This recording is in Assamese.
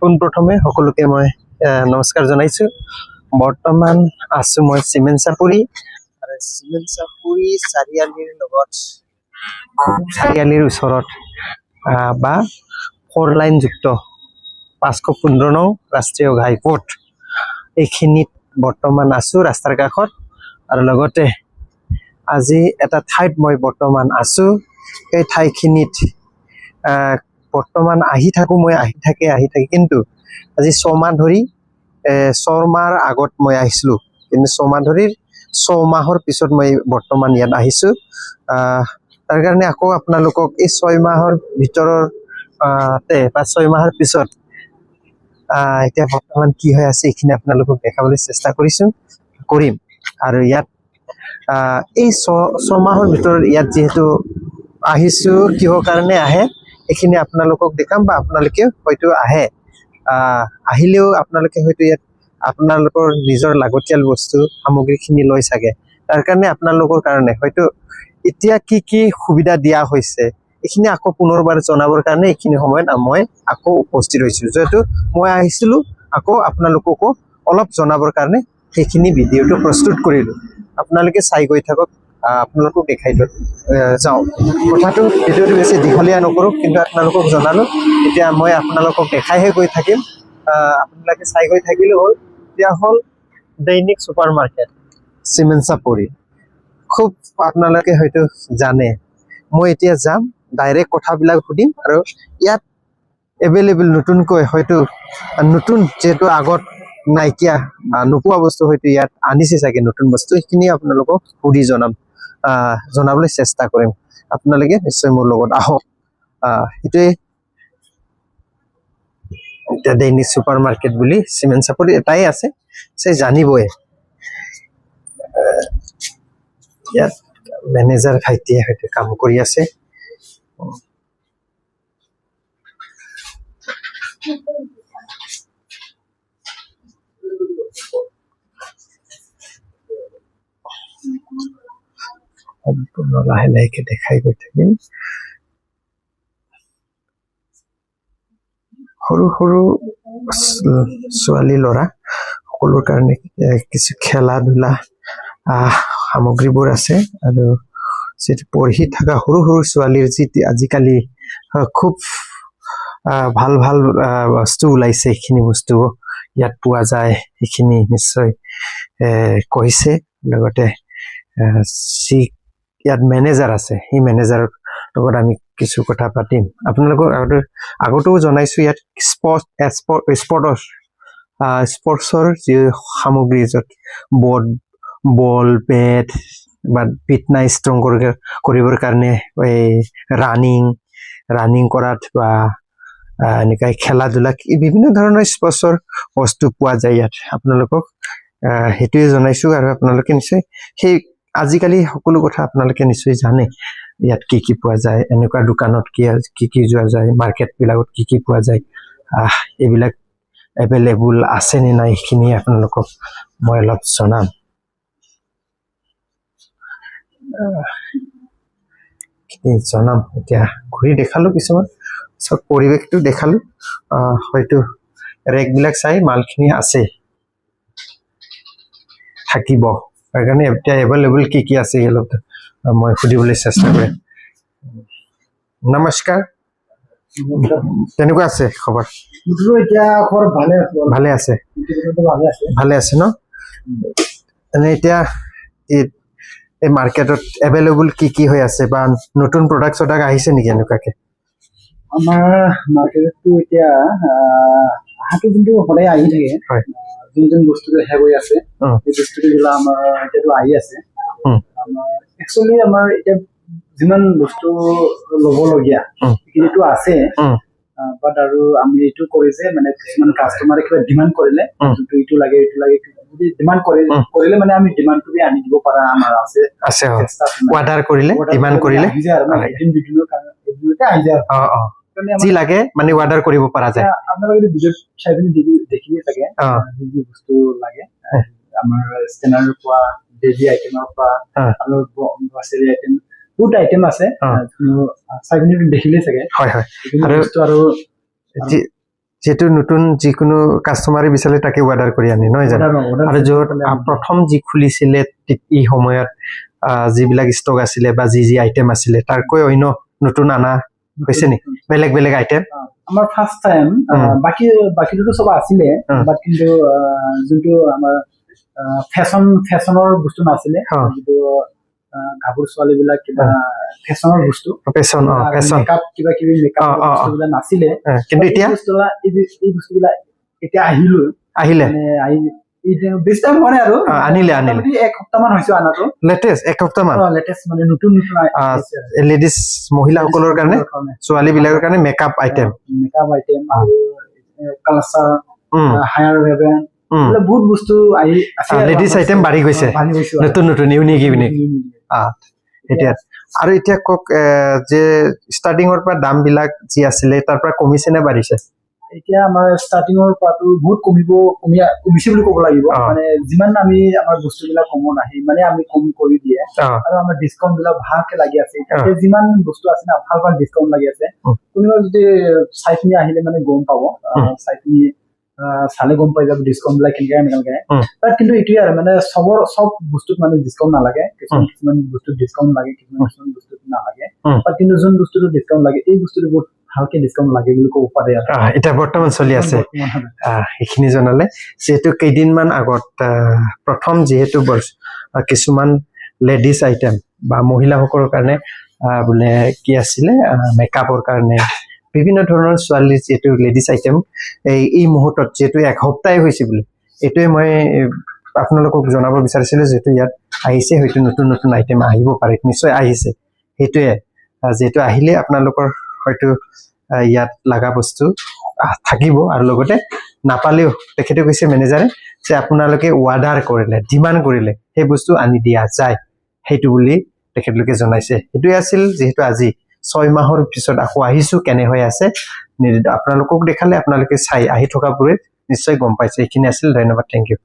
পোনপ্ৰথমে সকলোকে মই নমস্কাৰ জনাইছো। বৰ্তমান আছো মই চিমেণ্ট চাপৰি আৰু চিমেণ্ট চাপৰি চাৰিআলিৰ ওচৰত বা 4 লাইন যুক্ত 515 নং ৰাষ্ট্ৰীয় ঘাইপথ এইখিনিত বৰ্তমান আছো ৰাস্তাৰ কাষত। আৰু লগতে আজি এটা ঠাইত মই বৰ্তমান আছো। এই ঠাইখিনিত বৰ্তমান আহি থাকে কিন্তু আজি 6 মাহ ধৰি 6 মাহৰ আগত মই আহিছিলো, কিন্তু 6 মাহ ধৰি 6 মাহৰ পিছত মই বৰ্তমান ইয়াত আহিছো। তাৰ কাৰণে আকৌ আপোনালোকক এই 6 মাহৰ ভিতৰৰ বা 6 মাহৰ পিছত এতিয়া বৰ্তমান কি হৈ আছে এইখিনি আপোনালোকক দেখাবলৈ চেষ্টা কৰিম। আৰু ইয়াত এই 6 মাহৰ ভিতৰত ইয়াত যিহেতু আহিছো, কিহৰ কাৰণে আহে এইখিনি আপোনালোকক দেখাম, বা আপোনালোকে হয়তো আহিলেও আপোনালোকে হয়তো ইয়াত আপোনালোকৰ নিজৰ লাগতিয়াল বস্তু সামগ্ৰীখিনি লৈ চাগে। তাৰ কাৰণে আপোনালোকৰ কাৰণে হয়তো এতিয়া কি সুবিধা দিয়া হৈছে এইখিনি আকৌ পুনৰবাৰ জনাবৰ কাৰণে এইখিনি সময়ত মই আকৌ উপস্থিত হৈছো। যেহেতু মই আহিছিলো আকৌ আপোনালোককো অলপ জনাবৰ কাৰণে সেইখিনি ভিডিঅ'টো প্ৰস্তুত কৰিলো। আপোনালোকে চাই গৈ থাকক, আপোনালোকক দেখাই যাওঁ। কথাটো ভিডিঅ'টো বেছি দীঘলীয়া নকৰোঁ, কিন্তু আপোনালোকক জনালো। এতিয়া মই আপোনালোকক দেখাইহে গৈ থাকিম, আপোনালোকে চাই গৈ থাকিলেও হ'ল। এতিয়া হ'ল দৈনিক ছুপাৰ মাৰ্কেট চিমেণ্ট চাপৰি। খুব আপোনালোকে হয়তো জানে। মই এতিয়া যাম, ডাইৰেক্ট কথাবিলাক সুধিম। আৰু ইয়াত এভেইলেবল নতুনকৈ হয়তো নতুন যিহেতু আগত নাইকিয়া নোপোৱা বস্তু হয়তো ইয়াত আনিছে চাগে, নতুন বস্তু সেইখিনি আপোনালোকক সুধি জনাবলৈ চেষ্টা কৰিম। আপোনালোকে নিশ্চয় মোৰ লগত আহক। সেইটোৱে এতিয়া দৈনিক ছুপাৰ মাৰ্কেট বুলি চিমেণ্ট চাপৰি এটাই আছে, জানিবই। ইয়াত মেনেজাৰ ভাইটিয়ে হয়তো কাম কৰি আছে। সম্পূৰ্ণ লাহে লাহেকে দেখাই গৈ থাকিম। সৰু সৰু ছোৱালী ল'ৰা সকলোৰ কাৰণে কিছু খেলা ধূলা সামগ্ৰীবোৰ আছে। আৰু যিটো পঢ়ি থকা সৰু সৰু ছোৱালীৰ যি আজিকালি খুব ভাল বস্তু ওলাইছে, সেইখিনি বস্তু ইয়াত পোৱা যায়, সেইখিনি নিশ্চয় কৈছে। লগতে যি ইয়াত মেনেজাৰ আছে, সেই মেনেজাৰৰ লগত আমি কিছু কথা পাতিম। আপোনালোকক আগতেও জনাইছো, ইয়াত স্পৰ্টছৰ যি সামগ্ৰী, য'ত বল বেট বা ফিটনেছ ষ্ট্ৰং কৰিবৰ কাৰণে এই ৰানিং কৰাত বা এনেকৈ খেলা ধূলা বিভিন্ন ধৰণৰ স্পৰ্টছৰ বস্তু পোৱা যায় ইয়াত। আপোনালোকক সেইটোৱে জনাইছো। আৰু আপোনালোকে নিশ্চয় সেই আজিকালি সকলো কথা আপোনালোকে নিশ্চয় জানে, ইয়াত কি পোৱা যায়, এনেকুৱা দোকানত কি যোৱা যায়, মাৰ্কেট বিলাকত কি পোৱা যায়, এইবিলাক এভেইলেবল আছে নে নাই সেইখিনি আপোনালোকক মই অলপ জনাম। এতিয়া ঘূৰি দেখালো, কিছুমান চব পৰিৱেশটো দেখালো। হয়তো ৰেকবিলাক চাই মালখিনি আছে, থাকিব। তাৰ কাৰণে এতিয়া এভেইলেবল কি আছে অলপ মই সুধিবলৈ চেষ্টা কৰিম। নমস্কাৰ, কেনেকুৱা আছে খবৰ? এতিয়া খবৰ ভালে আছে ন? এনে এতিয়া এই মাৰ্কেটত এভেইলেবল কি হৈ আছে, বা নতুন প্ৰডাক্ট আহিছে নেকি এনেকুৱাকে? আমাৰ মাৰ্কেটতো এতিয়া আহাটো কিন্তু সদায় আহি থাকে। যোন বস্তু শেষ হৈ আছে, সেই বস্তুটো আমাৰ এতিয়াতো আহি আছে। আমাৰ একচুৱেলি আমাৰ এতিয়া যিমান বস্তু ল'বলগীয়া সেইখিনিতো আছে, বাট আৰু আমি এইটো কৰি যে মানে কিছুমান কাষ্টমাৰে কিবা ডিমাণ্ড কৰিলে, এইটো লাগে যদি ডিমাণ্ড কৰিলে মানে আমি ডিমাণ্ডটো আনি দিব পৰা আমাৰ আছে। অৰ্ডাৰ কৰিলে ডিমাণ্ড কৰিলে যি লাগে মানে অৰ্ডাৰ কৰিব পৰা যায়। আপোনালোকে ভিডিঅ'ত চাই পিনি দেখিলে চাগে যি বস্তু লাগে। আমাৰ ষ্টেনাৰৰ পৰা বেবী আইটেমৰ পৰা গ্ৰচাৰী আইটেম বহুত আইটেম আছে, চাই পিনি দেখিলে চাগে। আৰু যেহেতু নতুন যিকোনো কাষ্টমাৰে বিচাৰে তাকে অৰ্ডাৰ কৰি আনে নহয় জানো আৰু য'ত প্ৰথম যি খুলিছিলে এই সময়ত যিবিলাক ষ্টক আছিলে বা যি আইটেম আছিলে তাৰকৈ অন্য নতুন আনা হৈছে নেকি বেলেগ বেলেগ আইটেম আমাৰ ফাৰ্ষ্ট টাইম বাকীটো চব আছিলে বাট কিন্তু যোনটো আমাৰ ফেশ্বনৰ বস্তু নাছিলে যিটো গাভৰু ছোৱালী বিলাক কিবা ফেশ্বনৰ বস্তু মেকআপ কিবা কিবি মেকআপ বস্তুবিলাক নাছিলে কিন্তু এতিয়া এই বস্তুবিলাক এতিয়া আহিলে বেছি টাইম হোৱা নাই আৰু আনিলে এক সপ্তাহমান হৈছে আনাটো লেটেষ্ট মানে নতুন লেডিজ মহিলাসকলৰ কাৰণে ছোৱালী বিলাকৰ কাৰণে মেকআপ আইটেম আৰু কালাচাৰ হায়াৰ ৰেভেন বহুত বস্তু আহি আছে লেডিজ আইটেম বাঢ়ি গৈছে নতুন ইউনিক এতিয়া আৰু এতিয়া কওক যে ষ্টাৰ্টিঙৰ পৰা দাম বিলাক যি আছিলে তাৰ পৰা কমিছে নে বাঢ়িছে এতিয়া আমাৰ ষ্টাৰ্টিঙৰ পৰাটো বহুত কমিছে বুলি ক'ব লাগিব মানে যিমান আমি আমাৰ বস্তুবিলাক কমত আহে মানে আমি কম কৰি দিয়ে আৰু আমাৰ ডিছকাউণ্ট বিলাক ভালকে লাগি আছে এতিয়া যিমান বস্তু আছে না ভাল ডিছকাউণ্ট লাগি আছে কোনোবা যদি চাই পিনি আহিলে মানে গম পাব চাই পিনি চালে গম পাই যাব ডিছকাউণ্ট বিলাক কেনেকে তাত কিন্তু এইটোৱে আৰু মানে চব বস্তুত মানে ডিছকাউণ্ট নালাগে কিছুমান বস্তুত ডিছকাউণ্ট লাগে কিছুমান বস্তুত নালাগে কিন্তু যোন বস্তুটো ডিছকাউণ্ট লাগে এই বস্তুটো বহুত ভালকে ডিছকাউণ্ট লাগে বুলি ক'ব পাৰে এতিয়া বৰ্তমান চলি আছে সেইখিনি জনালে যিহেতু কেইদিনমান আগত প্ৰথম যিহেতু কিছুমান লেডিজ আইটেম বা মহিলাসকলৰ কাৰণে বোলে কি আছিলে মেকআপৰ কাৰণে বিভিন্ন ধৰণৰ ছোৱালীৰ যিহেতু লেডিজ আইটেম এই মুহূৰ্তত যিহেতু এসপ্তাহে হৈছে বুলি এইটোৱে মই আপোনালোকক জনাব বিচাৰিছিলোঁ যিহেতু ইয়াত আহিছে হয়তো নতুন আইটেম আহিব পাৰে নিশ্চয় আহিছে সেইটোৱে যিহেতু আহিলে আপোনালোকৰ হয়তো ইয়াত লগা বস্তু থাকিব আৰু লগতে নাপালেও তেখেতে কৈছে মেনেজাৰে যে আপোনালোকে অৰ্ডাৰ কৰিলে ডিমাণ্ড কৰিলে সেই বস্তু আনি দিয়া যায় সেইটো বুলি তেখেতলোকে জনাইছে সেইটোৱে আছিল যিহেতু আজি 6 মাহৰ পিছত আকৌ আহিছো কেনে হৈ আছে আপোনালোকক দেখালে আপোনালোকে চাই আহি থকা বোৰে নিশ্চয় গম পাইছে এইখিনি আছিল ধন্যবাদ থেংক ইউ